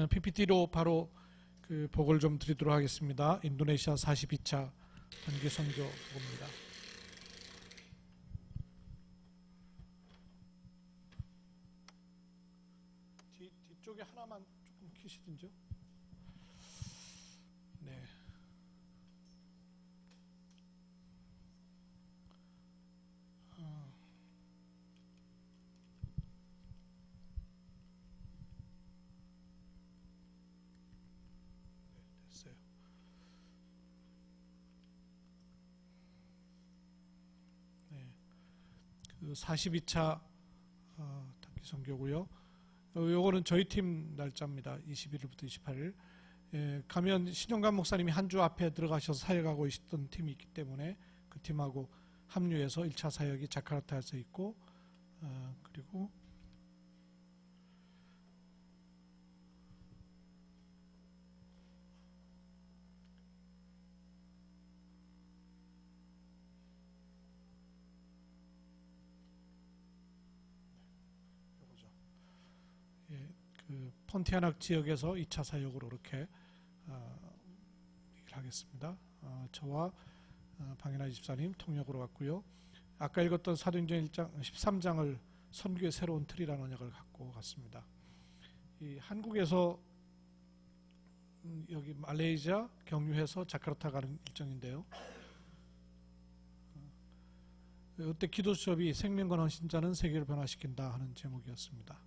PPT로 바로 그 보고를 좀 드리도록 하겠습니다. 인도네시아 42차 단기 선교 보고입니다. 뒤쪽에 하나만 조금 켜시든지요. 네. 됐어요. 네. 그 42차 단기 선교고요. 요거는 저희 팀 날짜입니다. 21일부터 28일. 가면 신영관 목사님이 한 주 앞에 들어가셔서 사역하고 있었던 팀이 있기 때문에 그 팀하고 합류해서 1차 사역이 자카르타에서 있고, 그리고 요거죠. 그 폰티아낙 지역에서 2차 사역으로 이렇게 얘기를 하겠습니다. 저와 방현아 집사님 통역으로 갔고요. 아까 읽었던 사도행전 1장 13장을 선교의 새로운 틀이라는 언약을 갖고 갔습니다. 이 한국에서 여기 말레이시아 경유해서 자카르타 가는 일정인데요. 그때 기도 수업이 생명과 헌신자는 세계를 변화시킨다 하는 제목이었습니다.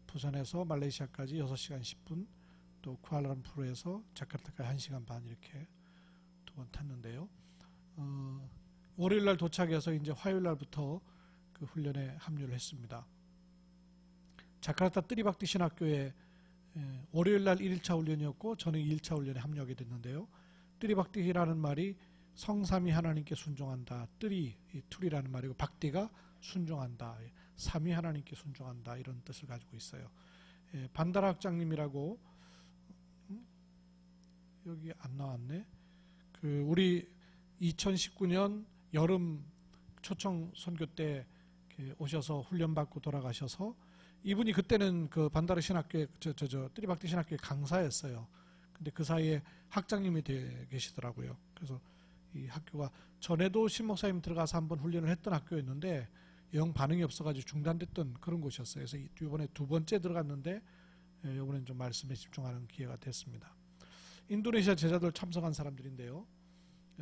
부산에서 말레이시아까지 6시간 10분, 또 쿠알라룸푸르에서 자카르타까지 1시간 반 이렇게 두 번 탔는데요. 월요일날 도착해서 이제 화요일날부터 그 훈련에 합류를 했습니다. 자카르타 뜨리박티 신학교에 월요일날 1일차 훈련이었고 저는 2일차 훈련에 합류하게 됐는데요. 뜨리박티라는 말이 성삼위 하나님께 순종한다. 뜨리, 툴이라는 말이고 박티가 순종한다. 삼위 하나님께 순종한다. 이런 뜻을 가지고 있어요. 반다라 학장님이라고 여기 안 나왔네. 그 우리 2019년 여름 초청 선교 때 오셔서 훈련받고 돌아가셔서 이분이 그때는 그 반다라 신학교에 뜨리박티 신학교에 강사였어요. 근데 그 사이에 학장님이 되어 계시더라고요. 그래서 이 학교가 전에도 신목사님 들어가서 한번 훈련을 했던 학교였는데 영 반응이 없어가지고 중단됐던 그런 곳이었어요. 그래서 이번에 두 번째 들어갔는데 이번엔 좀 말씀에 집중하는 기회가 됐습니다. 인도네시아 제자들 참석한 사람들인데요.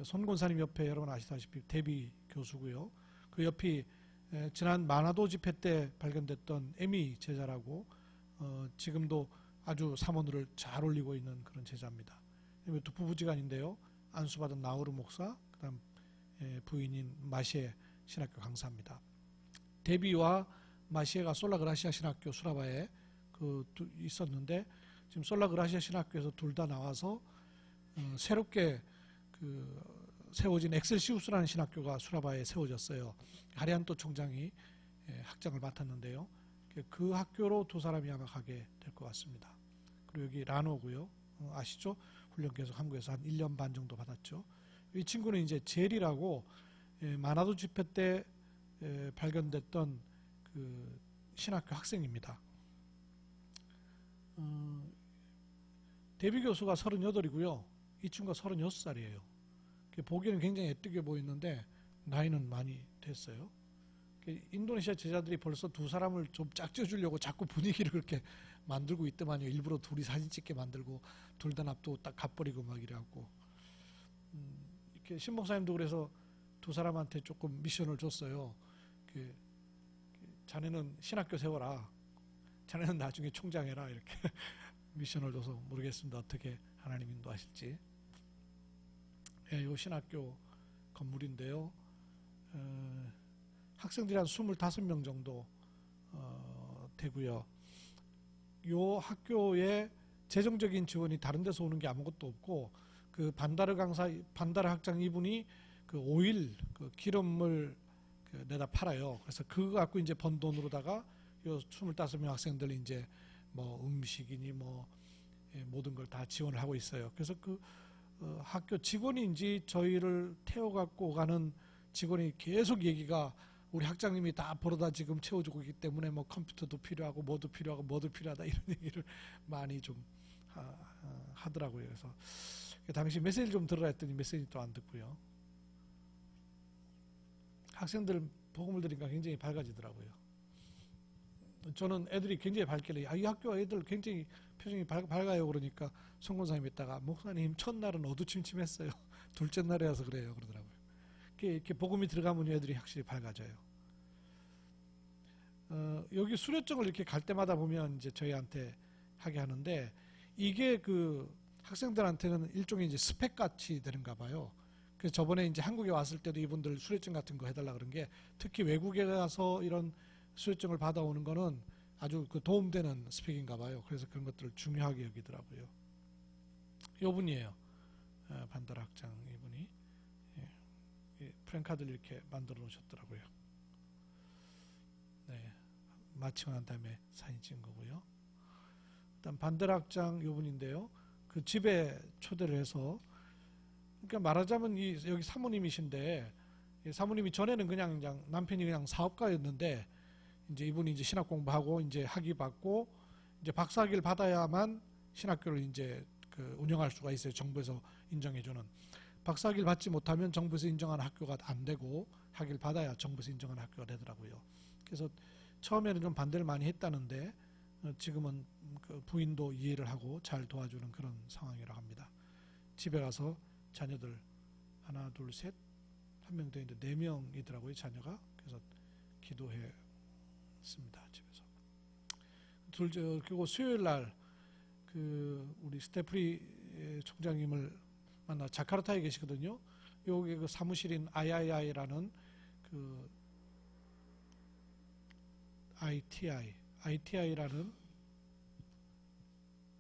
손 권사님 옆에 여러분 아시다시피 데비 교수고요. 그 옆이 지난 마나도 집회 때 발견됐던 에미 제자라고 지금도 아주 사모들을 잘 올리고 있는 그런 제자입니다. 두 부부지간인데요. 안수받은 나우르 목사, 그 다음 부인인 마시에 신학교 강사입니다. 데비와 마시에가 솔라그라시아 신학교 수라바에 있었는데 지금 솔라그라시아 신학교에서 둘 다 나와서 새롭게 세워진 엑셀시우스라는 신학교가 수라바에 세워졌어요. 하리안토 총장이 학장을 맡았는데요. 그 학교로 두 사람이 아마 가게 될 것 같습니다. 그리고 여기 라노고요. 아시죠? 훈련 계속 한국에서 한 1년 반 정도 받았죠. 이 친구는 이제 젤이라고 마나도 집회 때 발견됐던 그 신학교 학생입니다. 데비 교수가 38이고요. 이 친구가 36살이에요. 보기에는 굉장히 애뜨게 보이는데 나이는 많이 됐어요. 인도네시아 제자들이 벌써 두 사람을 좀 짝지어주려고 자꾸 분위기를 그렇게 만들고 있더만요. 일부러 둘이 사진 찍게 만들고 둘 다 납두고 딱 갚버리고 막 이래갖고 이렇게 신목사님도 그래서 두 사람한테 조금 미션을 줬어요. 자네는 신학교 세워라. 자네는 나중에 총장해라. 이렇게 미션을 줘서 모르겠습니다. 어떻게 하나님 인도하실지. 이 신학교 건물인데요. 학생들이 한 25명 정도 되고요. 이 학교에 재정적인 지원이 다른 데서 오는 게 아무것도 없고 그 반다르 학장 이분이 그 오일 그 기름을 내다 팔아요. 그래서 그거 갖고 이제 번 돈으로다가 요 25명 학생들 이제 뭐 음식이니 뭐 모든 걸 다 지원을 하고 있어요. 그래서 그 학교 직원인지 저희를 태워갖고 가는 직원이 계속 얘기가 우리 학장님이 다 벌어다 지금 채워주고 있기 때문에 뭐 컴퓨터도 필요하고 뭐도 필요하고 뭐도 필요하다 이런 얘기를 많이 좀 하더라고요. 그래서 당시 메시지를 좀 들으라 했더니 메시지 또 안 듣고요. 학생들 복음을 들으니까 굉장히 밝아지더라고요. 저는 애들이 굉장히 밝길래 이 학교 애들 굉장히 표정이 밝아요. 그러니까 성권사님이 있다가 목사님 첫날은 어두침침했어요. 둘째 날이라서 그래요. 그러더라고요. 이렇게 복음이 들어가면 애들이 확실히 밝아져요. 여기 수료증을 이렇게 갈 때마다 보면 이제 저희한테 하게 하는데 이게 그 학생들한테는 일종의 이제 스펙 같이 되는가 봐요. 그래서 저번에 이제 한국에 왔을 때도 이분들 수료증 같은 거 해달라 그런 게 특히 외국에 가서 이런 수료증을 받아오는 거는 아주 그 도움되는 스펙인가 봐요. 그래서 그런 것들을 중요하게 여기더라고요. 이분이에요. 반달 학장 이분이 프랭카드를 이렇게 만들어 놓으셨더라고요. 네, 마치고 난 다음에 사진 찍은 거고요. 일단 반달 학장 이분인데요. 그 집에 초대를 해서 그러니까 말하자면 여기 사모님이신데 사모님이 전에는 그냥 남편이 그냥 사업가였는데 이제 이분이 이제 신학 공부하고 이제 학위 받고 이제 박사학위를 받아야만 신학교를 이제 그 운영할 수가 있어요. 정부에서 인정해주는. 박사학위를 받지 못하면 정부에서 인정하는 학교가 안 되고 학위를 받아야 정부에서 인정하는 학교가 되더라고요. 그래서 처음에는 좀 반대를 많이 했다는데 지금은 그 부인도 이해를 하고 잘 도와주는 그런 상황이라고 합니다. 집에 가서 자녀들 하나 둘 셋 한 명 더 있는데 4명이더라고요 자녀가. 그래서 기도했습니다 집에서. 그리고 수요일 날 그 우리 스테프리 총장님을 만나 자카르타에 계시거든요. 여기 그 사무실인 III라는 그 ITI라는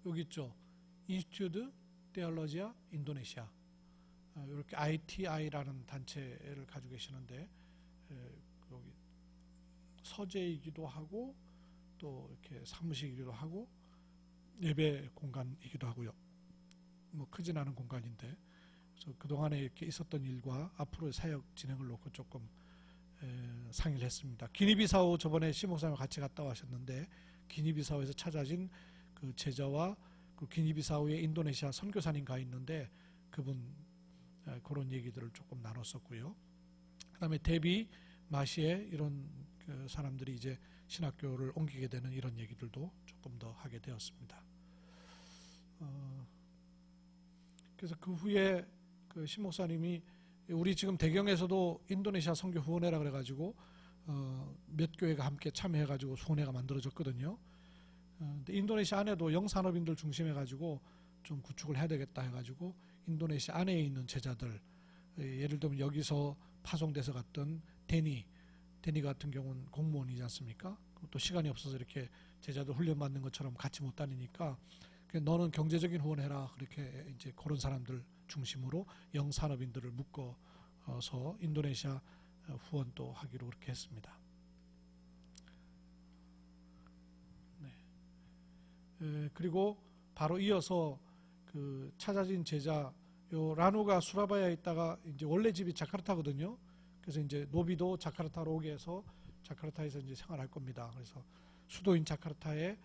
여기 있죠. 인스티튜트 테올로지아 인도네시아. 이렇게 ITI라는 단체를 가지고 계시는데 여기 서재이기도 하고 또 이렇게 사무실이기도 하고 예배 공간이기도 하고요. 뭐 크진 않은 공간인데 그래서 그동안에 이렇게 있었던 일과 앞으로의 사역 진행을 놓고 조금 상의를 했습니다. 기니비사우 저번에 시목사님과 같이 갔다 와셨는데 기니비사우에서 찾아진 그 제자와 그 기니비사우의 인도네시아 선교사님 가 있는데 그분 그런 얘기들을 조금 나눴었고요. 그 다음에 데비 마시에 이런 그 사람들이 이제 신학교를 옮기게 되는 이런 얘기들도 조금 더 하게 되었습니다. 그래서 그 후에 그 신목사님이 우리 지금 대경에서도 인도네시아 선교 후원회라 그래가지고 몇 교회가 함께 참여해가지고 후원회가 만들어졌거든요. 근데 인도네시아 안에도 영산업인들 중심해가지고 좀 구축을 해야 되겠다 해가지고 인도네시아 안에 있는 제자들 예를 들면 여기서 파송돼서 갔던 데니 같은 경우는 공무원이지 않습니까? 또 시간이 없어서 이렇게 제자들 훈련받는 것처럼 같이 못 다니니까 너는 경제적인 후원해라 그렇게 이제 그런 사람들 중심으로 영산업인들을 묶어서 인도네시아 후원도 하기로 그렇게 했습니다. 네. 그리고 바로 이어서 그 찾아진 제자 요 라누가 수라바야에 있다가 이제 원래 집이 자카르타거든요. 그래서 이제 노비도 자카르타로 오게 해서 자카르타에서 이제 생활할 겁니다. 그래서 수도인 자카르타에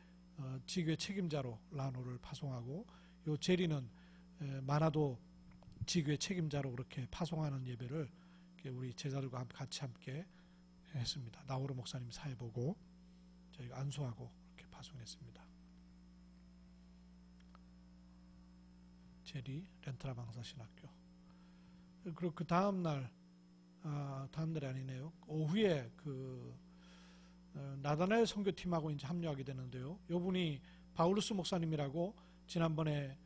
지교회 책임자로 라누를 파송하고 요 제리는 마나도 지교회 책임자로 그렇게 파송하는 예배를 우리 제자들과 같이 함께 했습니다. 나오르 목사님 사회 보고 저희가 안수하고 그렇게 파송했습니다. 제리 렌트라 방사신학교. 그리고 그 다음날이 아니네요. 오후에 그 나다나엘 선교팀하고 이제 합류하게 되는데요. 이분이 바울루스 목사님이라고 지난번에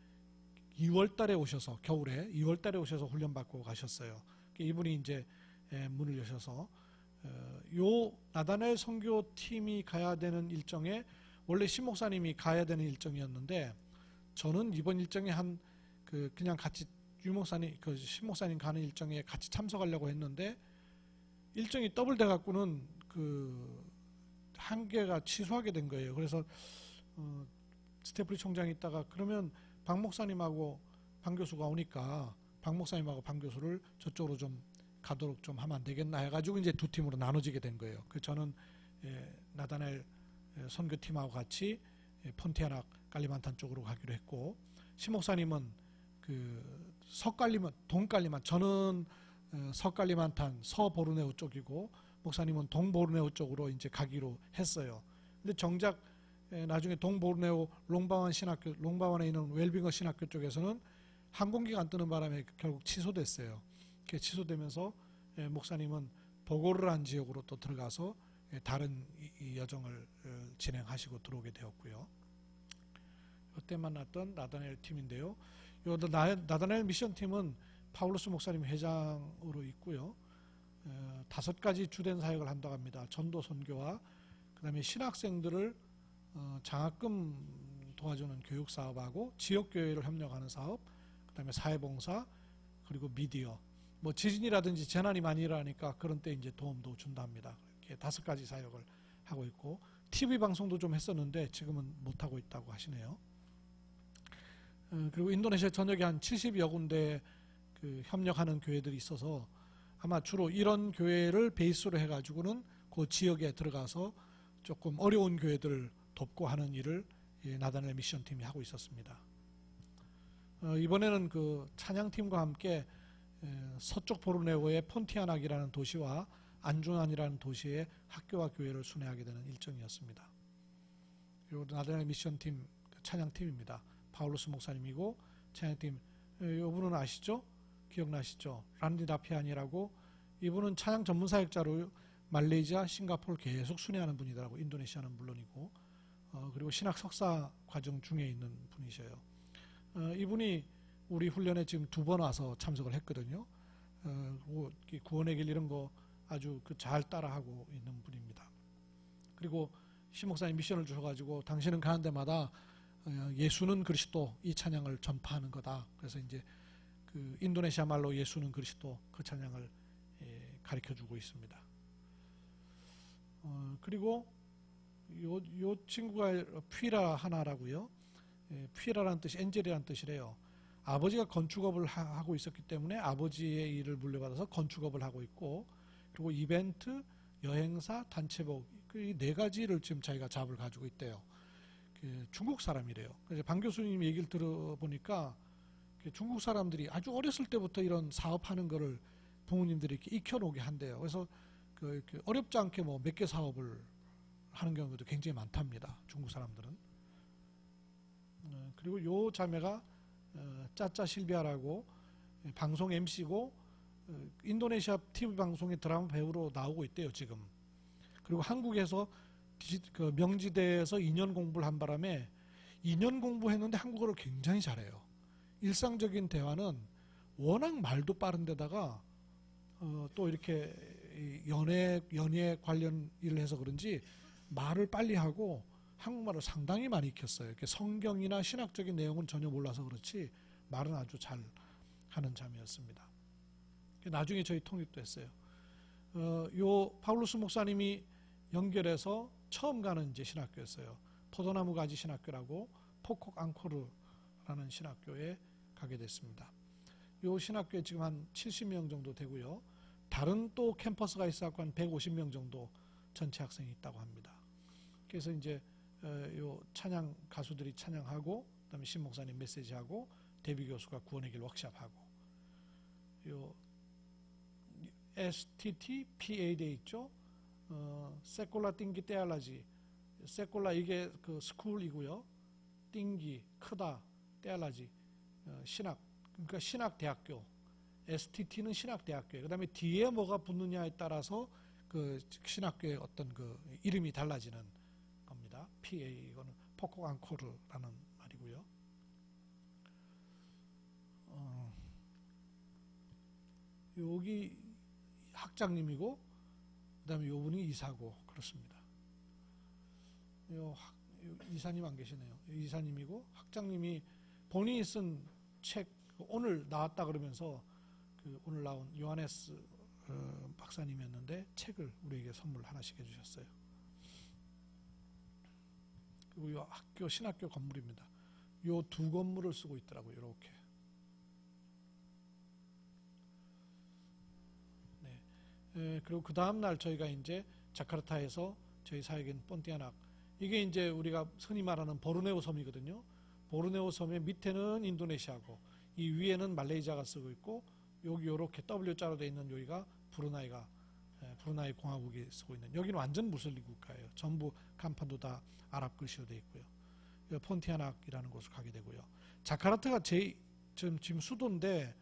2월달에 오셔서 겨울에 2월달에 오셔서 훈련받고 가셨어요. 이분이 이제 문을 여셔서 요 나다나엘 선교팀이 가야 되는 일정에 원래 신 목사님이 가야 되는 일정이었는데 저는 이번 일정에 그냥 같이 유 목사님 신 목사님 가는 일정에 같이 참석하려고 했는데 일정이 더블 돼 갖고는 한 개가 취소하게 된 거예요. 그래서 스테프리 총장이 있다가 그러면 박 목사님하고 박 교수가 오니까 박 목사님하고 박 교수를 저쪽으로 좀 가도록 좀 하면 안 되겠나 해가지고 이제 두 팀으로 나눠지게 된 거예요. 그 저는 나다넬 선교팀하고 같이 폰티아낙 깔리만탄 쪽으로 가기로 했고, 시 목사님은 그 동깔리만, 저는 서깔리만탄 서보르네오 쪽이고 목사님은 동보르네오 쪽으로 이제 가기로 했어요. 근데 정작 나중에 동보르네오 롱바완에 있는 웰빙어 신학교 쪽에서는 항공기가 안 뜨는 바람에 결국 취소됐어요. 그게 취소되면서 목사님은 보고르란 지역으로 또 들어가서 다른 이 여정을 진행하시고 들어오게 되었고요. 이때 만났던 나다넬 팀인데요. 요 나다넬 미션 팀은 파울로스 목사님 회장으로 있고요. 5가지 주된 사역을 한다고 합니다. 전도 선교와 그 다음에 신학생들을 장학금 도와주는 교육 사업하고 지역교회를 협력하는 사업, 그 다음에 사회봉사, 그리고 미디어, 뭐 지진이라든지 재난이 많이 일어나니까 그런 때 이제 도움도 준다 합니다. 이렇게 5가지 사역을 하고 있고, TV 방송도 좀 했었는데 지금은 못하고 있다고 하시네요. 그리고 인도네시아 전역에 한 70여 군데 그 협력하는 교회들이 있어서 아마 주로 이런 교회를 베이스로 해가지고는 그 지역에 들어가서 조금 어려운 교회들을 돕고 하는 일을 나다넬 미션팀이 하고 있었습니다. 이번에는 그 찬양팀과 함께 서쪽 보르네오의 폰티아낙이라는 도시와 안주난이라는 도시의 학교와 교회를 순회하게 되는 일정이었습니다. 요 나다넬 미션팀 찬양팀입니다. 파울로스 목사님이고, 찬양팀 이분은 아시죠? 기억나시죠? 란디 다피안이라고, 이분은 찬양 전문 사역자로 말레이시아, 싱가포르 계속 순회하는 분이더라고. 인도네시아는 물론이고, 그리고 신학 석사 과정 중에 있는 분이셔요. 이분이 우리 훈련에 지금 2번 와서 참석을 했거든요. 구원의 길 이런 거 아주 잘 따라하고 있는 분입니다. 그리고 시 목사님 미션을 주셔가지고 당신은 가는 데마다 예수는 그리스도 이 찬양을 전파하는 거다. 그래서 이제 그 인도네시아 말로 예수는 그리스도 그 찬양을 가르쳐주고 있습니다. 그리고 요 친구가 퓨라 하나라고요. 퓨라라는 뜻이 엔젤이라는 뜻이래요. 아버지가 건축업을 하고 있었기 때문에 아버지의 일을 물려받아서 건축업을 하고 있고, 그리고 이벤트, 여행사, 단체복, 이 4가지를 지금 자기가 잡을 가지고 있대요. 중국 사람이래요. 그래서 방 교수님 얘기를 들어보니까 중국 사람들이 아주 어렸을 때부터 이런 사업하는 거를 부모님들이 이렇게 익혀놓게 한대요. 그래서 어렵지 않게 뭐 몇 개 사업을 하는 경우도 굉장히 많답니다. 중국 사람들은. 그리고 요 자매가 짜짜 실비아라고 방송 MC고 인도네시아 TV 방송의 드라마 배우로 나오고 있대요 지금. 그리고 한국에서 그 명지대에서 2년 공부를 한 바람에 2년 공부했는데 한국어를 굉장히 잘해요. 일상적인 대화는 워낙 말도 빠른데다가 또 이렇게 연예 관련 일을 해서 그런지 말을 빨리 하고 한국말을 상당히 많이 익혔어요. 이렇게 성경이나 신학적인 내용은 전혀 몰라서 그렇지 말은 아주 잘 하는 자매였습니다. 나중에 저희 통역도 했어요. 요 파울로스 목사님이 연결해서 처음 가는 이제 신학교였어요. 포도나무 가지 신학교라고 포콕 앙코르라는 신학교에 가게 됐습니다. 요 신학교에 지금 한 70명 정도 되고요. 다른 또 캠퍼스가 있어서 한 150명 정도 전체 학생이 있다고 합니다. 그래서 이제 요 찬양 가수들이 찬양하고, 그다음에 신 목사님 메시지하고, 데뷔 교수가 구원의 길 워크숍하고, 요 STT PA 돼 있죠. 세콜라 띵기 떼알라지. 세콜라 이게 그 스쿨이고요. 띵기 크다 떼알라지 신학, 그러니까 신학대학교. STT는 신학대학교예요. 그다음에 뒤에 뭐가 붙느냐에 따라서 그 신학교의 어떤 그 이름이 달라지는 겁니다. PA 이거는 포콕 앙코르라는 말이고요. 여기 학장님이고, 그다음에 요 분이 이사고 그렇습니다. 이사님 안 계시네요. 이사님이고 학장님이 본인이 쓴 책 오늘 나왔다 그러면서 그 오늘 나온 요하네스 박사님이었는데 책을 우리에게 선물 하나씩 해주셨어요. 그리고 요 학교 신학교 건물입니다. 요 2 건물을 쓰고 있더라고요. 이렇게. 그리고 그 다음날 저희가 이제 자카르타에서 저희 사역인 폰티아낙, 이게 이제 우리가 흔히 말하는 보르네오 섬이거든요. 보르네오 섬의 밑에는 인도네시아고 이 위에는 말레이시아가 쓰고 있고 여기 이렇게 W자로 되어 있는 여기가 브루나이 공화국이 쓰고 있는, 여기는 완전 무슬림 국가예요. 전부 간판도 다 아랍 글씨로 되어 있고요. 폰티아낙이라는 곳을 가게 되고요. 자카르타가 지금 수도인데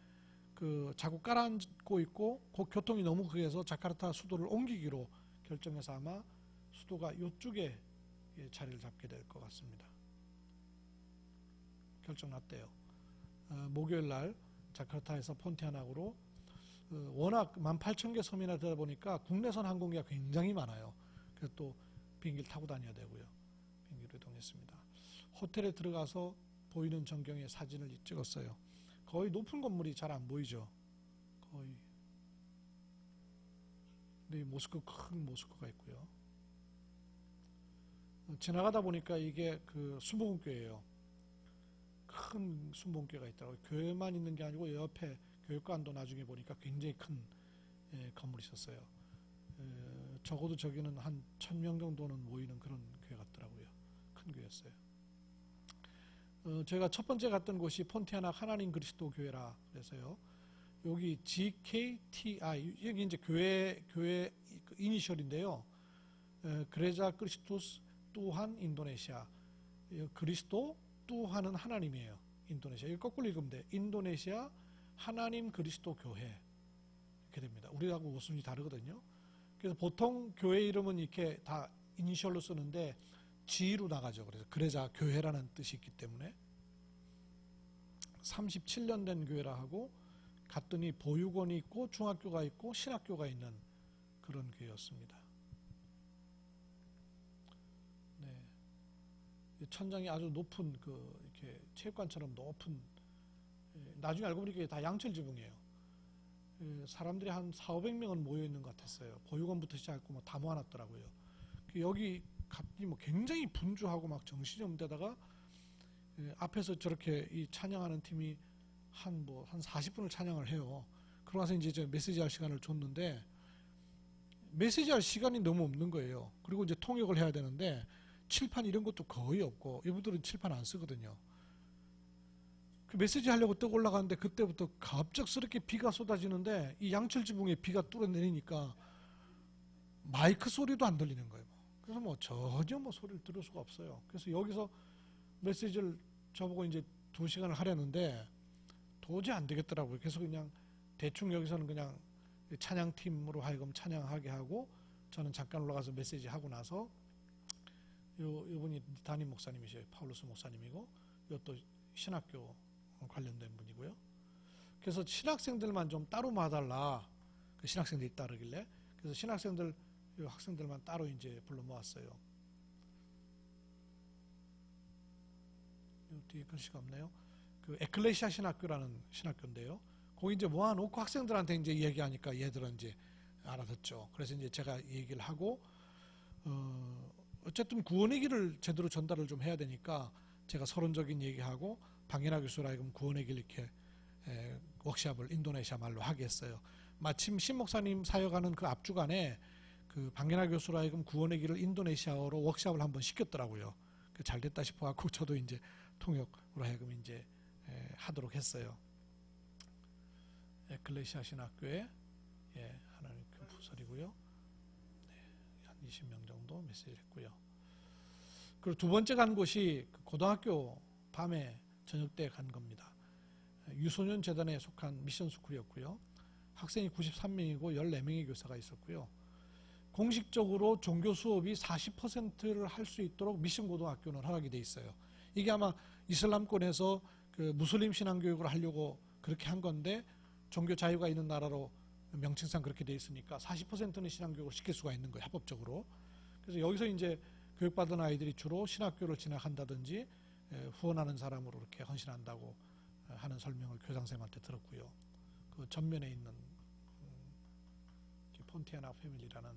자꾸 깔아앉고 있고 교통이 너무 크게서 자카르타 수도를 옮기기로 결정해서 아마 수도가 이쪽에 자리를 잡게 될 것 같습니다. 결정났대요. 목요일 날 자카르타에서 폰티아낙으로, 워낙 18,000개 섬이나 되다 보니까 국내선 항공기가 굉장히 많아요. 그래서 또 비행기를 타고 다녀야 되고요. 비행기로 이동했습니다. 호텔에 들어가서 보이는 전경의 사진을 찍었어요. 거의 높은 건물이 잘 안 보이죠. 거의. 근데 큰 모스크가 있고요. 지나가다 보니까 이게 순복음교회예요. 큰 순복음교회가 있더라고요. 교회만 있는 게 아니고 옆에 교육관도 나중에 보니까 굉장히 큰 건물이 있었어요. 적어도 저기는 한 1000명 정도는 모이는 그런 교회 같더라고요. 큰 교회였어요. 제가 첫 번째 갔던 곳이 폰티아낙 하나님 그리스도 교회라 그래서요. 여기 GKTI, 여기 이제 교회 이니셜인데요. 그레자 크리스토스 또한 인도네시아, 그리스도 또한은 하나님이에요. 인도네시아. 이거 거꾸로 읽으면 돼. 인도네시아 하나님 그리스도 교회 이렇게 됩니다. 우리하고 모순이 다르거든요. 그래서 보통 교회 이름은 이렇게 다 이니셜로 쓰는데 G로 나가죠. 그래서 그레자 교회라는 뜻이 있기 때문에 37년 된 교회라 하고, 갔더니 보육원이 있고 중학교가 있고 신학교가 있는 그런 교회였습니다. 네. 천장이 아주 높은 이렇게 체육관처럼 높은, 나중에 알고 보니까 다 양철 지붕이에요. 사람들이 한 400~500명은 모여 있는 것 같았어요. 보육원부터 시작했고 다 모아놨더라고요. 여기 갔더니 굉장히 분주하고 막 정신이 없는 데다가 앞에서 저렇게 이 찬양하는 팀이 한 40분을 찬양을 해요. 그러고 나서 이제 저 메시지 할 시간을 줬는데 메시지 할 시간이 너무 없는 거예요. 그리고 이제 통역을 해야 되는데 칠판 이런 것도 거의 없고, 이분들은 칠판 안 쓰거든요. 그 메시지 하려고 떡 올라가는데 그때부터 갑작스럽게 비가 쏟아지는데 이 양철 지붕에 비가 뚫어내리니까 마이크 소리도 안 들리는 거예요. 그래서 전혀 소리를 들을 수가 없어요. 그래서 여기서 메시지를 저보고 이제 2시간을 하려는데 도저히 안 되겠더라고요. 그래서 그냥 대충 여기서는 그냥 찬양팀으로 하여금 찬양하게 하고, 저는 잠깐 올라가서 메시지 하고 나서 이분이 담임 목사님이셔요. 파울루스 목사님이고, 이것도 신학교 관련된 분이고요. 그래서 신학생들만 좀 따로 모아달라. 신학생들이 따르길래, 그래서 학생들만 따로 이제 불러 모았어요. 뒤에 글씨가 없네요. 에클레시아 신학교라는 신학교인데요. 거기 이제 모아놓고 학생들한테 이제 얘기하니까 얘들은 이제 알아듣죠. 그래서 이제 제가 얘기를 하고, 어쨌든 구원의 길을 제대로 전달을 좀 해야 되니까 제가 서론적인 얘기하고 방해나 교수라 하여금 구원의 길 이렇게 워크숍을 인도네시아 말로 하게 했어요. 마침 신 목사님 사역하는 그 앞주간에 방해나 교수라 하여금 구원의 길을 인도네시아어로 워크숍을 한번 시켰더라고요. 잘 됐다 싶어갖고 저도 이제 통역으로 하여금 이제 하도록 했어요. 에클레시아 신학교에 하나님 그 부설이고요. 한 20명 정도 메시지를 했고요. 그리고 두 번째 간 곳이 고등학교 밤에 저녁 때 간 겁니다. 유소년 재단에 속한 미션 스쿨이었고요. 학생이 93명이고 14명의 교사가 있었고요. 공식적으로 종교 수업이 40%를 할 수 있도록 미션 고등학교는 허락이 돼 있어요. 이게 아마 이슬람권에서 무슬림 신앙교육을 하려고 그렇게 한 건데, 종교 자유가 있는 나라로 명칭상 그렇게 돼 있으니까 40%는 신앙교육을 시킬 수가 있는 거예요, 합법적으로. 그래서 여기서 이제 교육받은 아이들이 주로 신학교를 진학한다든지 후원하는 사람으로 이렇게 헌신한다고 하는 설명을 교장선생님한테 들었고요. 그 전면에 있는 폰티아낙 패밀리라는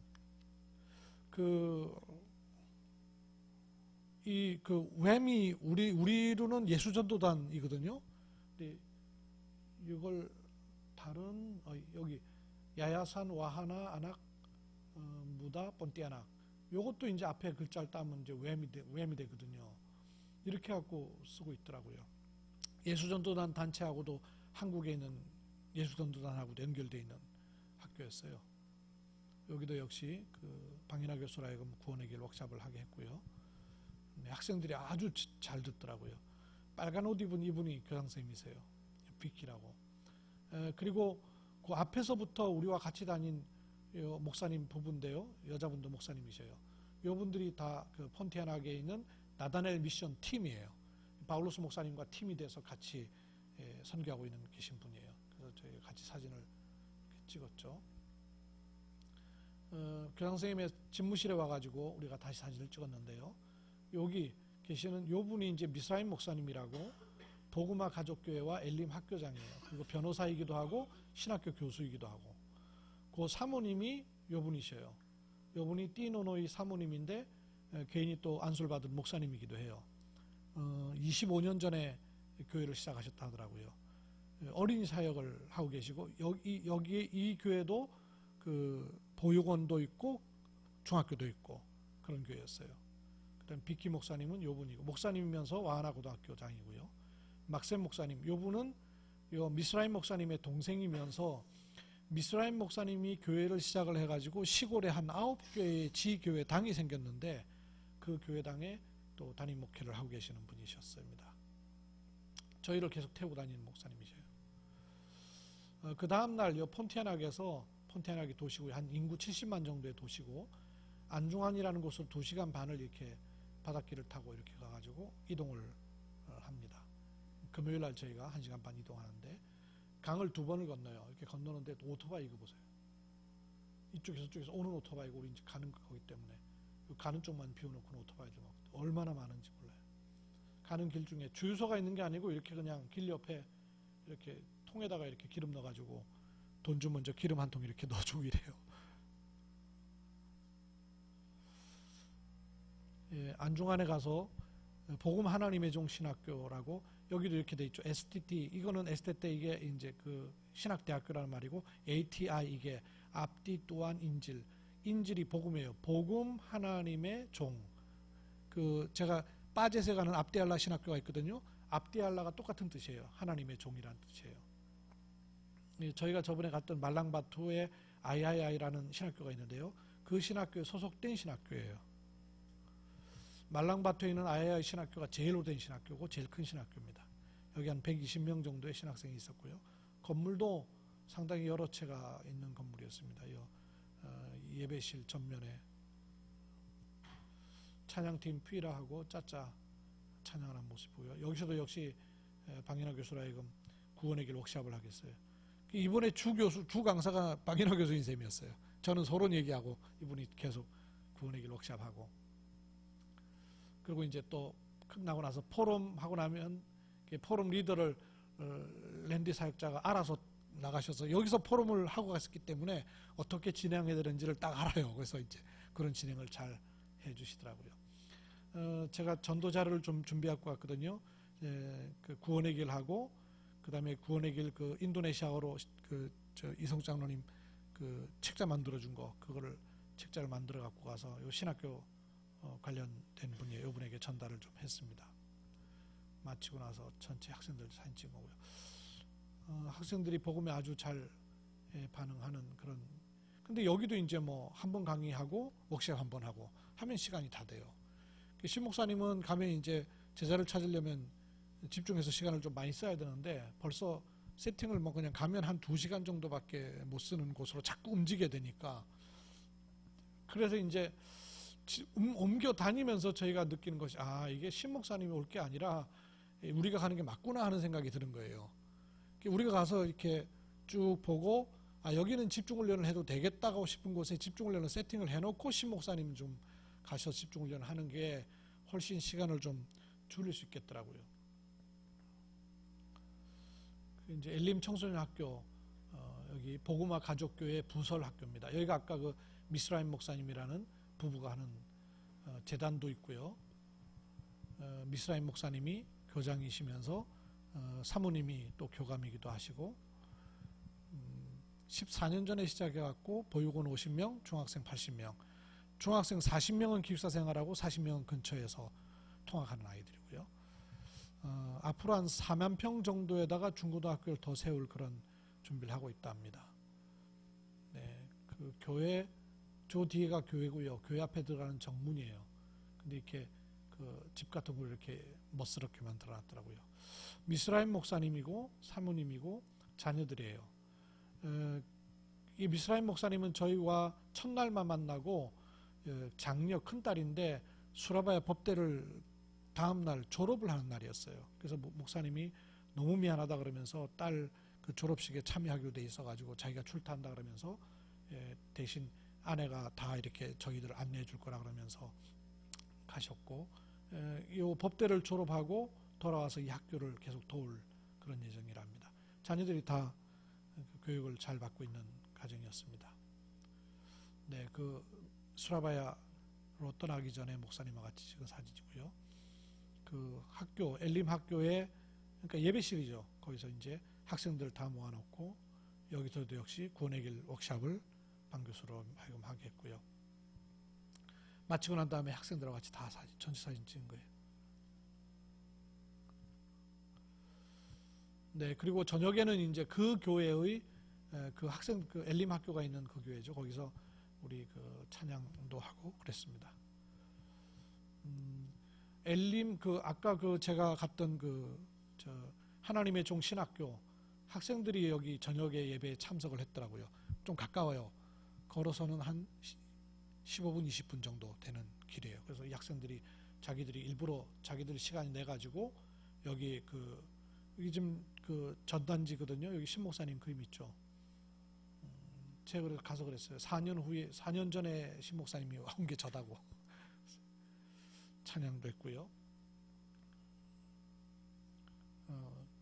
웸이 우리로는 예수전도단이거든요. 근데 이걸 다른 여기 야야산 와하나 아낙 무다 본띠아낙. 요것도 이제 앞에 글자를 따면 이제 웸이 되거든요. 이렇게 갖고 쓰고 있더라고요. 예수전도단 단체하고도 한국에 있는 예수전도단하고도 연결되어 있는 학교였어요. 여기도 역시 그 방인하 교수라 하여금 구원의 길 워크숍을 하게 했고요. 네, 학생들이 아주 잘 듣더라고요. 빨간 옷 입은 이분이 교장선생님이세요. 비키라고. 그리고 그 앞에서부터 우리와 같이 다닌 목사님 부부인데요. 여자분도 목사님이셔요. 이분들이 다 그 폰티아나에 있는 나다넬 미션 팀이에요. 바울로스 목사님과 팀이 돼서 같이 선교하고 있는 계신 분이에요. 그래서 저희 같이 사진을 찍었죠. 교장선생님의 집무실에 와가지고 우리가 다시 사진을 찍었는데요. 여기 계시는 요 분이 이제 미스라임 목사님이라고 복음화 가족교회와 엘림 학교장이에요. 그리고 변호사이기도 하고 신학교 교수이기도 하고, 그 사모님이 요 분이셔요. 요 분이 띠노노이 사모님인데 개인이 또 안수를 받은 목사님이기도 해요. 25년 전에 교회를 시작하셨다 하더라고요. 어린이 사역을 하고 계시고, 여기에 이 교회도 그 보육원도 있고 중학교도 있고 그런 교회였어요. 그다음 비키 목사님은 요 분이고, 목사님이면서 와하나 고등학교장이고요. 막셈 목사님, 요 분은 요 미스라임 목사님의 동생이면서 미스라임 목사님이 교회를 시작을 해가지고 시골에 한 9교회의 지교회 당이 생겼는데 그 교회당에 또 담임 목회를 하고 계시는 분이셨습니다. 저희를 계속 태우고 다니는 목사님이셔요. 그 다음날 요 폰티아낙에서, 폰티아낙이 도시고 한 인구 70만 정도의 도시고, 안중안이라는 곳으로 2시간 반을 이렇게 바닷길을 타고 이렇게 가가지고 이동을 합니다. 금요일날 저희가 1시간 반 이동하는데 강을 2번을 건너요. 이렇게 건너는데 오토바이 이거 보세요. 이쪽에서 저쪽에서 오는 오토바이고 우리 이제 가는 거기 때문에 가는 쪽만 비워놓고는 오토바이들 막 얼마나 많은지 몰라요. 가는 길 중에 주유소가 있는 게 아니고 이렇게 그냥 길 옆에 이렇게 통에다가 이렇게 기름 넣어가지고 돈 주면 저 기름 한 통 이렇게 넣어주고 이래요. 예, 안중안에 가서 복음 하나님의 종 신학교라고, 여기도 이렇게 돼 있죠. STT, 이거는 STT 이게 이제 그 신학대학교라는 말이고, ATI 이게 앞뒤 또한 인질, 인질이 복음이에요. 복음 하나님의 종. 그 제가 빠제세 가는 압디알라 신학교가 있거든요. 압디알라가 똑같은 뜻이에요. 하나님의 종이라는 뜻이에요. 예, 저희가 저번에 갔던 말랑바투의 III라는 신학교가 있는데요. 그 신학교에 소속된 신학교예요. 말랑바투에 있는 III 신학교가 제일 오래된 신학교고 제일 큰 신학교입니다. 여기 한 120명 정도의 신학생이 있었고요. 건물도 상당히 여러 채가 있는 건물이었습니다. 예배실 전면에 찬양팀 퓨이라하고 짜짜 찬양하는 모습이고요. 여기서도 역시 방인하 교수라 하여금 구원의 길 워크숍을 하겠어요. 이번에 주 강사가 방인하 교수인 셈이었어요. 저는 서론 얘기하고 이분이 계속 구원의 길 워크숍하고, 그리고 이제 또 끝나고 나서 포럼 하고 나면 포럼 리더를 랜디 사역자가 알아서 나가셔서 여기서 포럼을 하고 갔었기 때문에 어떻게 진행해야 되는지를 딱 알아요. 그래서 이제 그런 진행을 잘 해주시더라고요. 제가 전도 자료를 좀 준비하고 왔거든요. 그 구원의 길하고, 그 다음에 구원의 길 그 인도네시아어로 저 이성 장로님 그 책자 만들어 준 거, 그거를 책자를 만들어 갖고 가서 요 신학교 관련된 분이에요. 이분에게 전달을 좀 했습니다. 마치고 나서 전체 학생들 사진 찍어보고요. 학생들이 복음에 아주 잘 반응하는 그런. 근데 여기도 이제 뭐 한 번 강의하고 워크숍 한 번 하고 하면 시간이 다 돼요. 신 목사님은 가면 이제 제자를 찾으려면 집중해서 시간을 좀 많이 써야 되는데 벌써 세팅을 뭐 그냥 가면 한 2시간 정도밖에 못 쓰는 곳으로 자꾸 움직여야 되니까, 그래서 이제 옮겨 다니면서 저희가 느끼는 것이, 이게 신 목사님이 올 게 아니라 우리가 가는 게 맞구나 하는 생각이 드는 거예요. 우리가 가서 이렇게 쭉 보고 여기는 집중훈련을 해도 되겠다고 싶은 곳에 집중훈련을 세팅을 해놓고 신 목사님 좀 가셔서 집중훈련을 하는 게 훨씬 시간을 좀 줄일 수 있겠더라고요. 이제 엘림 청소년 학교, 여기 복음화 가족교회 부설 학교입니다. 여기가 아까 그 미스라임 목사님이라는 부부가 하는 재단도 있고요. 미스라임 목사님이 교장이시면서 사모님이 또 교감이기도 하시고, 14년 전에 시작해갖고 보육원 50명, 중학생 80명, 중학생 40명은 기숙사 생활하고 40명은 근처에서 통학하는 아이들이고요. 앞으로 한 4만 평 정도에다가 중고등학교를 더 세울 그런 준비를 하고 있다 합니다. 네, 그 교회 저 뒤에가 교회고요. 교회 앞에 들어가는 정문이에요. 근데 이렇게 그 집 같은 걸 이렇게 멋스럽게 만들어 놨더라고요. 미스라임 목사님이고 사모님이고 자녀들이에요. 이 미스라임 목사님은 저희와 첫날만 만나고 장녀 큰딸인데 수라바야 법대를 다음날 졸업을 하는 날이었어요. 그래서 목사님이 너무 미안하다 그러면서 딸 그 졸업식에 참여하기로 돼 있어가지고 자기가 출타한다 그러면서 대신 아내가 다 이렇게 저희들을 안내해 줄 거라 그러면서 가셨고, 이 법대를 졸업하고 돌아와서 이 학교를 계속 도울 그런 예정이랍니다. 자녀들이 다 교육을 잘 받고 있는 가정이었습니다. 네, 그 수라바야로 떠나기 전에 목사님과 같이 찍은 사진이고요. 그 학교, 엘림 학교에, 그러니까 예배실이죠. 거기서 이제 학생들 다 모아놓고 여기서도 역시 구원의 길 워크숍을 방 교수로 하여금 하게 했고요. 마치고 난 다음에 학생들과 같이 다 전체 사진 찍은 거예요. 네, 그리고 저녁에는 이제 그 교회의 그 학생, 그 엘림 학교가 있는 그 교회죠. 거기서 우리 그 찬양도 하고 그랬습니다. 엘림 그 아까 그 제가 갔던 그 저 하나님의 종 신학교 학생들이 여기 저녁에 예배에 참석을 했더라고요. 좀 가까워요. 걸어서는 한 15분, 20분 정도 되는 길이에요. 그래서 이 학생들이 자기들이 일부러 자기들이 시간이 내 가지고 여기 그 여기 지금 그 전단지거든요. 여기 신 목사님 그림 있죠. 제가 가서 그랬어요. 4년 전에 신 목사님이 온 게 저다고. 찬양도 했고요.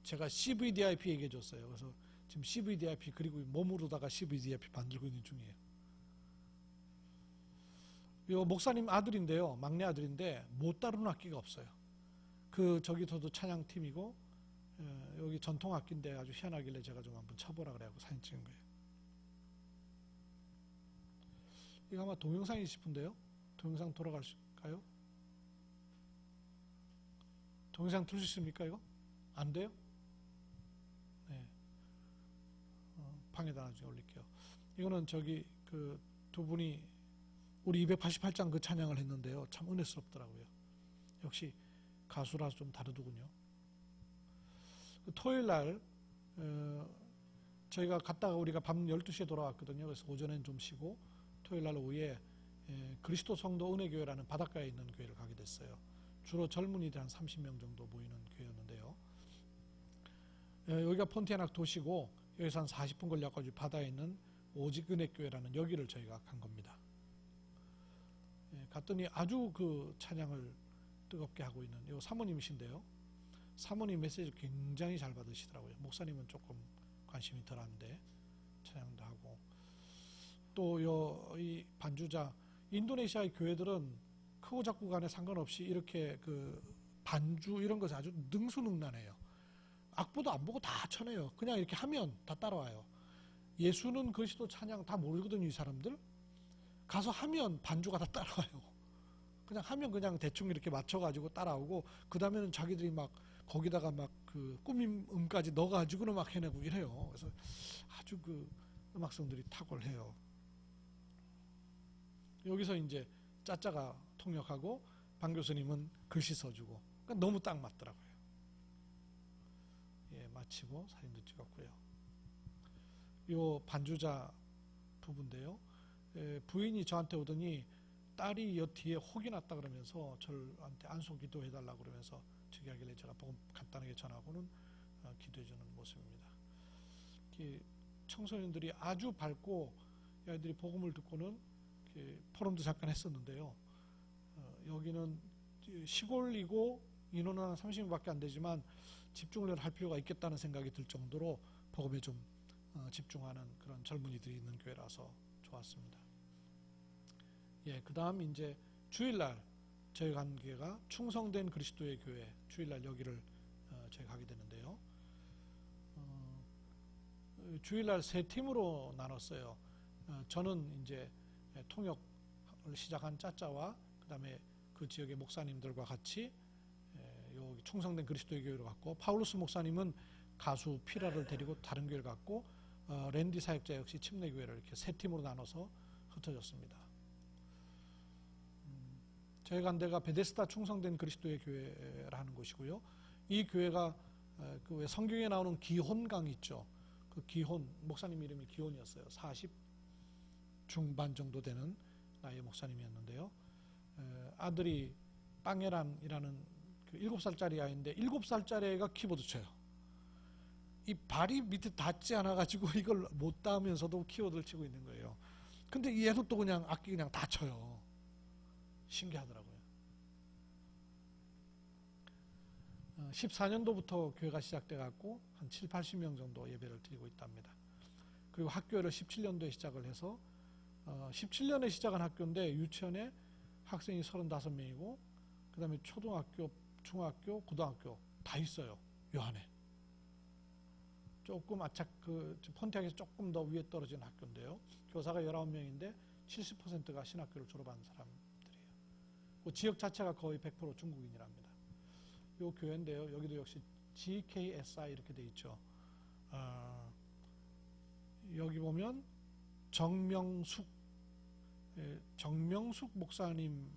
제가 CVDIP 얘기해 줬어요. 그래서 지금 CVDIP 그리고 몸으로다가 CVDIP 만들고 있는 중이에요. 이 목사님 아들인데요. 막내 아들인데 못 다루는 악기가 없어요. 그 저기서도 찬양팀이고 여기 전통 악기인데 아주 희한하길래 제가 좀 한번 쳐보라 그래갖고 사진 찍은 거예요. 이거 아마 동영상이 싶은데요. 동영상 돌아갈까요? 동영상 틀 수 있습니까 이거? 안 돼요? 네. 방에다 나중에 올릴게요. 이거는 저기 그 두 분이 우리 288장 그 찬양을 했는데요. 참 은혜스럽더라고요. 역시 가수라서 좀 다르더군요. 토요일 날 저희가 갔다가 우리가 밤 12시에 돌아왔거든요. 그래서 오전엔 좀 쉬고 토요일 날 오후에 그리스도 성도 은혜교회라는 바닷가에 있는 교회를 가게 됐어요. 주로 젊은이들 한 30명 정도 모이는 교회였는데요. 여기가 폰티아낙 도시고 여기서 한 40분 걸려가지고 바다에 있는 오직 은혜교회라는 여기를 저희가 간 겁니다. 갔더니 아주 그 찬양을 뜨겁게 하고 있는 이 사모님이신데요. 사모님 메시지 굉장히 잘 받으시더라고요. 목사님은 조금 관심이 덜한데 찬양도 하고 또 이 반주자 인도네시아의 교회들은 크고 작고 간에 상관없이 이렇게 그 반주 이런 것에 아주 능수능란해요. 악보도 안 보고 다 쳐내요. 그냥 이렇게 하면 다 따라와요. 예수는 그리스도 찬양 다 모르거든요. 이 사람들 가서 하면 반주가 다 따라와요. 그냥 하면 그냥 대충 이렇게 맞춰가지고 따라오고 그 다음에는 자기들이 막 거기다가 막 그 꾸밈 음까지 넣어가지고는 막 해내고 이래요. 그래서 아주 그 음악성들이 탁월해요. 여기서 이제 짜짜가 통역하고 방 교수님은 글씨 써주고 그러니까 너무 딱 맞더라고요. 예, 마치고 사진도 찍었고요. 요 반주자 부부인데요. 부인이 저한테 오더니 딸이 여 뒤에 혹이 났다 그러면서 저한테 안소 기도해달라고 그러면서 저기 하길래 제가 복음 간단하게 전하고는 기도해주는 모습입니다. 청소년들이 아주 밝고 아이들이 복음을 듣고는 포럼도 잠깐 했었는데요. 여기는 시골이고 인원은 한 30명밖에 안 되지만 집중을 할 필요가 있겠다는 생각이 들 정도로 복음에 좀 집중하는 그런 젊은이들이 있는 교회라서 좋았습니다. 예, 그 다음 이제 주일날 저희 간 교회가 충성된 그리스도의 교회 주일날 여기를 저희 가게 되는데요. 그 주일날 세 팀으로 나눴어요. 저는 이제 통역을 시작한 짜짜와 그다음에 그 지역의 목사님들과 같이 여기 충성된 그리스도의 교회로 갔고, 파울루스 목사님은 가수 피라를 데리고 다른 교회를 갔고, 랜디 사역자 역시 침례교회를 이렇게 세 팀으로 나눠서 흩어졌습니다. 저희 간 데가 베데스다 충성된 그리스도의 교회라는 곳이고요. 이 교회가 그 왜 성경에 나오는 기혼강 있죠. 그 기혼, 목사님 이름이 기혼이었어요. 40 중반 정도 되는 나이의 목사님이었는데요. 아들이 빵에란이라는 그 7살짜리 아이인데 7살짜리 아이가 키보드 쳐요. 이 발이 밑에 닿지 않아가지고 이걸 못 닿으면서도 키보드를 치고 있는 거예요. 근데 얘도 또 그냥 악기 그냥 다 쳐요. 신기하더라고요. 14년도부터 교회가 시작돼 갖고 한 7, 80명 정도 예배를 드리고 있답니다. 그리고 학교를 17년도에 시작을 해서 17년에 시작한 학교인데 유치원에 학생이 35명이고 그 다음에 초등학교, 중학교, 고등학교 다 있어요. 요 안에. 조금 폰티악에서 조금 더 위에 떨어진 학교인데요. 교사가 19명인데 70%가 신학교를 졸업한 사람들이에요. 그 지역 자체가 거의 100% 중국인이랍니다. 요 교회인데요. 여기도 역시 GKSI 이렇게 돼 있죠. 여기 보면 정명숙 목사님이란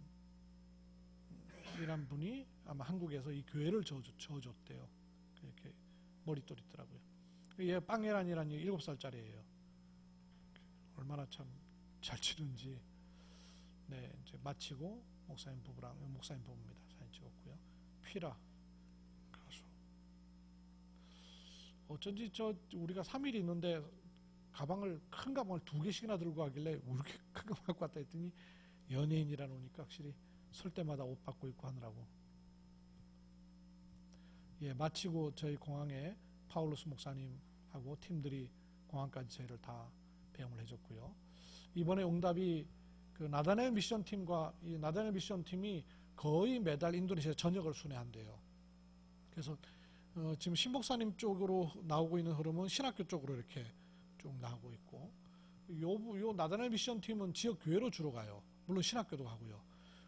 분이 아마 한국에서 이 교회를 저어줬대요. 이렇게 머릿돌 있더라고요. 얘 빵에란이라는 7살짜리예요. 얼마나 참 잘 치는지. 네, 이제 마치고 목사님 부부입니다. 사진 찍었고요. 피라 가수. 어쩐지 우리가 3일이 있는데 큰 가방을 2개씩이나 들고 가길래 왜 이렇게 큰 가방 갖고 왔다 했더니 연예인이라 오니까 확실히 설 때마다 옷 받고 입고 하느라고. 예, 마치고 저희 공항에 파울루스 목사님하고 팀들이 공항까지 저희를 다 배웅을 해줬고요. 이번에 응답이 그 나다넬 미션 팀과 이 나다넬 미션 팀이 거의 매달 인도네시아 전역을 순회한대요. 그래서 지금 신목사님 쪽으로 나오고 있는 흐름은 신학교 쪽으로 이렇게 쭉 나오고 있고, 요 나다넬 미션 팀은 지역 교회로 주로 가요. 물론 신학교도 가고요.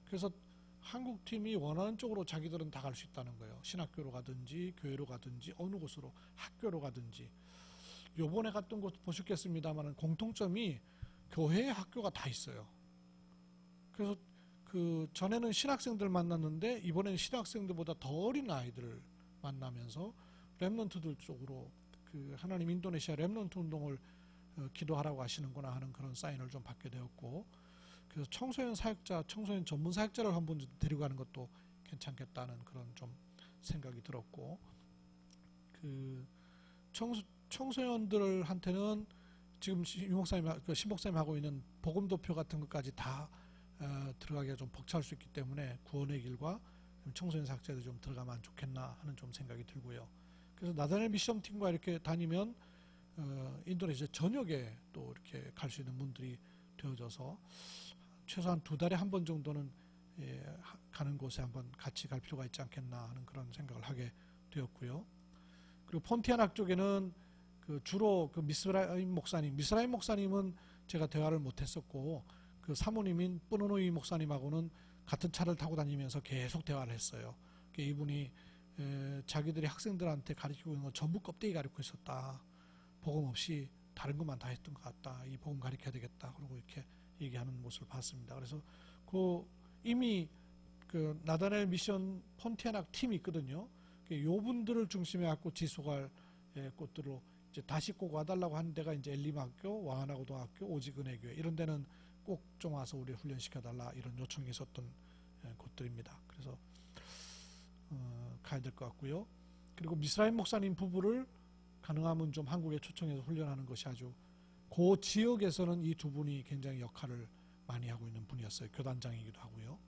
그래서 한국 팀이 원하는 쪽으로 자기들은 다 갈 수 있다는 거예요. 신학교로 가든지 교회로 가든지 어느 곳으로 학교로 가든지. 요번에 갔던 곳 보셨겠습니다만 공통점이 교회에 학교가 다 있어요. 그래서 그 전에는 신학생들 만났는데 이번에는 신학생들보다 더 어린 아이들을 만나면서 렘넌트들 쪽으로 그 하나님 인도네시아 렘넌트 운동을 기도하라고 하시는구나 하는 그런 사인을 좀 받게 되었고, 그래서 청소년 전문 사역자를 한번 데려가는 것도 괜찮겠다는 그런 좀 생각이 들었고, 그 청소년들한테는 지금 신목사님 하고 있는 복음도표 같은 것까지 다 들어가기가 좀 벅찰 수 있기 때문에 구원의 길과 청소년 사역자들이 좀 들어가면 좋겠나 하는 좀 생각이 들고요. 그래서 나다넬 미션 팀과 이렇게 다니면 인도네시아 전역에 또 이렇게 갈 수 있는 문들이 되어져서 최소한 2달에 한 번 정도는 가는 곳에 한번 같이 갈 필요가 있지 않겠나 하는 그런 생각을 하게 되었고요. 그리고 폰티아낙 쪽에는 주로 미스라임 목사님은 제가 대화를 못했었고, 그 사모님인 뿌노노이 목사님하고는 같은 차를 타고 다니면서 계속 대화를 했어요. 이분이 자기들이 학생들한테 가르치고 있는 거 전부 껍데기 가르치고 있었다. 복음 없이 다른 것만 다 했던 것 같다. 이 복음 가르쳐야 되겠다. 그리고 이렇게 얘기하는 모습을 봤습니다. 그래서 이미 나다넬 미션 폰티아낙 팀이 있거든요. 요 분들을 중심에 갖고 지속할 곳들로 이제 다시 꼭 와달라고 하는 데가 이제 엘림학교, 와하나고등학교, 오직은혜교회 이런 데는 꼭 좀 와서 우리 훈련시켜달라 이런 요청이 있었던 곳들입니다. 그래서 가야 될 것 같고요. 그리고 미스라임 목사님 부부를 가능하면 좀 한국에 초청해서 훈련하는 것이 아주 그 지역에서는 이 두 분이 굉장히 역할을 많이 하고 있는 분이었어요. 교단장이기도 하고요.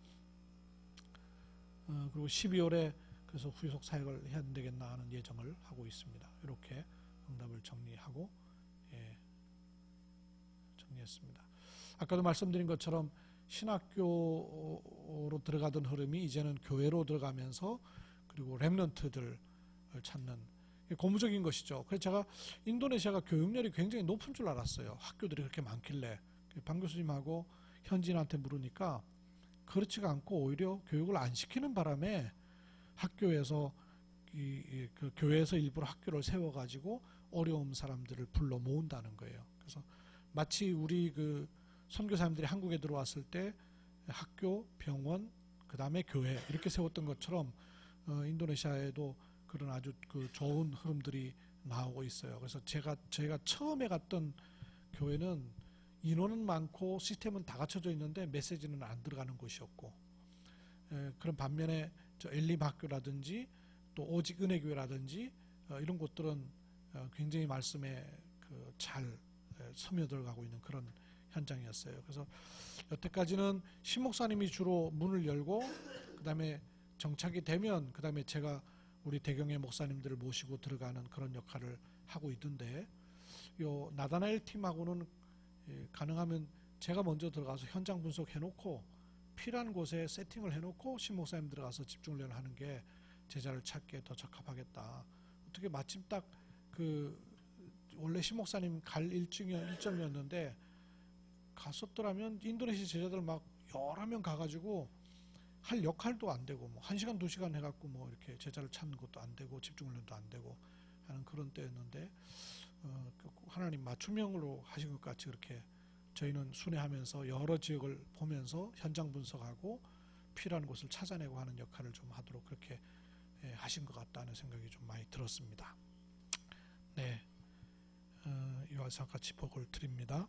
그리고 12월에 그래서 후속 사역을 해야 되겠나 하는 예정을 하고 있습니다. 이렇게 응답을 정리하고 정리했습니다. 아까도 말씀드린 것처럼 신학교로 들어가던 흐름이 이제는 교회로 들어가면서 그리고 렘넌트들을 찾는, 고무적인 것이죠. 그래서 제가 인도네시아가 교육열이 굉장히 높은 줄 알았어요. 학교들이 그렇게 많길래. 방 교수님하고 현지인한테 물으니까 그렇지가 않고 오히려 교육을 안 시키는 바람에 학교에서 그 교회에서 일부러 학교를 세워가지고 어려운 사람들을 불러 모은다는 거예요. 그래서 마치 우리 그 선교사님들이 한국에 들어왔을 때 학교, 병원, 그 다음에 교회 이렇게 세웠던 것처럼 인도네시아에도 그런 아주 그 좋은 흐름들이 나오고 있어요. 그래서 저희가 처음에 갔던 교회는 인원은 많고 시스템은 다 갖춰져 있는데 메시지는 안 들어가는 곳이었고, 그런 반면에 저 엘림 학교라든지 또 오직 은혜교회라든지 이런 곳들은 굉장히 말씀에 잘 스며들어가고 있는 그런 현장이었어요. 그래서 여태까지는 신목사님이 주로 문을 열고 그 다음에 정착이 되면 그 다음에 제가 우리 대경의 목사님들을 모시고 들어가는 그런 역할을 하고 있던데, 요 나다나엘 팀하고는 가능하면 제가 먼저 들어가서 현장 분석해 놓고 필요한 곳에 세팅을 해 놓고 신목사님 들어가서 집중훈련을 하는 게 제자를 찾기에 더 적합하겠다. 어떻게 마침 딱 그 원래 신목사님 갈 일정이었는데 갔었더라면 인도네시아 제자들 막 여러 명 가가지고 할 역할도 안 되고 뭐 1시간 2시간 해갖고 뭐 이렇게 제자를 찾는 것도 안 되고 집중훈련도 안 되고 하는 그런 때였는데, 하나님 맞춤형으로 하신 것 같이 그렇게 저희는 순회하면서 여러 지역을 보면서 현장 분석하고 필요한 곳을 찾아내고 하는 역할을 좀 하도록 그렇게 하신 것 같다는 생각이 좀 많이 들었습니다. 네, 이와 같이 복을 드립니다.